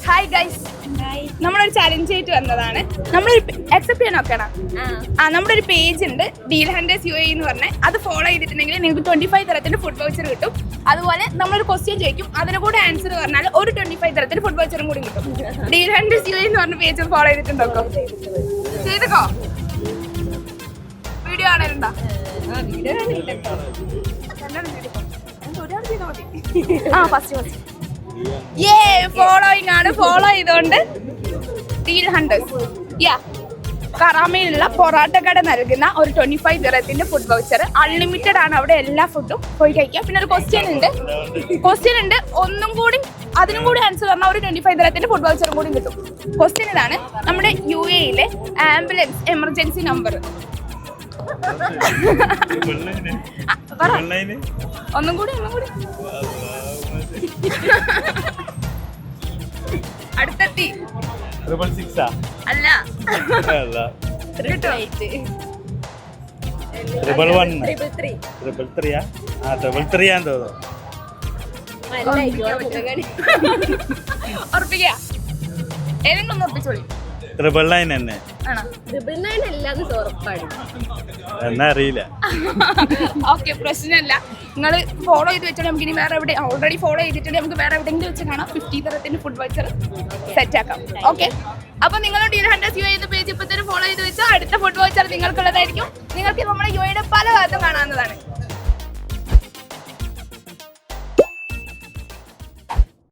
Hi guys, നമ്മളൊരു challenge ആയിട്ട് വന്നതാണ്. നമ്മളൊരു അക്സെപ്റ്റ് ചെയ്യാൻ നോക്കണം. നമ്മുടെ ഒരു പേജ് ഉണ്ട്, ഡീൽ ഹണ്ടേഴ്സ് UAE എന്ന് പറഞ്ഞാൽ. അത് ഫോളോ ചെയ്തിട്ടുണ്ടെങ്കിൽ നിങ്ങൾക്ക് 25 തരത്തിന്റെ ഫുഡ് വൗച്ചർ കിട്ടും. അതുപോലെ നമ്മളൊരു ക്വസ്റ്റ്യൻ ചോദിക്കും, അതിന് കൂടെ ആൻസർ പറഞ്ഞാൽ ഒരു 25 തരത്തിന്റെ ഫുഡ് വൗച്ചറും കൂടി കിട്ടും. ഡീൽ ഹണ്ടേഴ്സ് UAE എന്ന് പറഞ്ഞ പേജ് ഫോളോ ചെയ്തിട്ടുണ്ടോ? ചെയ്തോ? വീഡിയോ കാണലുണ്ടോ? ഫസ്റ്റ് ഫോളോയിങ് ആണ്. ഫോളോ ചെയ്തോണ്ട് ഡീൽ ഹണ്ടേഴ്സ് കറാമയിലുള്ള പൊറാട്ട കട നൽകുന്ന ഒരു 25 ദിറത്തിന്റെ ഫുഡ് വൗച്ചർ. അൺലിമിറ്റഡ് ആണ്, അവിടെ എല്ലാ ഫുഡും പോയി കഴിക്കാം. പിന്നെ ഒരു ക്വസ്റ്റ്യൻ ഉണ്ട്, ഒന്നും കൂടി അതിനും കൂടി ആൻസർ പറഞ്ഞാൽ ഒരു 25 ദിറത്തിന്റെ ഫുഡ് വൗച്ചറും കൂടി കിട്ടും. ക്വസ്റ്റ്യൻ ഇതാണ്, നമ്മുടെ UAE ആംബുലൻസ് എമർജൻസി നമ്പർ. ഒന്നും കൂടി അടുത്തെത്തി. അല്ല, ഉറപ്പിക്കുക. ഏതെങ്കിലും ഒന്ന് ഉറപ്പിച്ചോളി. അറിയില്ല. ഓക്കെ, പ്രശ്നമല്ല. നിങ്ങൾ ഫോളോ ചെയ്ത് വെച്ചാൽ നമുക്ക് ഇനി വേറെ എവിടെ ഓൾറെഡി ഫോളോ ചെയ്തിട്ടുണ്ട്, നമുക്ക് വേറെ എവിടെയെങ്കിലും വെച്ച് കാണാം. 50 തരത്തിന്റെ ഫുഡ് വൗച്ചർ സെറ്റ് ആക്കാം. ഓക്കെ, അപ്പൊ നിങ്ങൾ ഡീൽ ഹണ്ടേഴ്സ് UAE പേജ് ഇപ്പൊ തന്നെ ഫോളോ ചെയ്ത് വെച്ചാൽ അടുത്ത ഫുഡ് വൗച്ചർ നിങ്ങൾക്കുള്ളതായിരിക്കും. നിങ്ങൾക്ക് നമ്മുടെ UAE പല ഭാഗത്തും കാണാവുന്നതാണ്.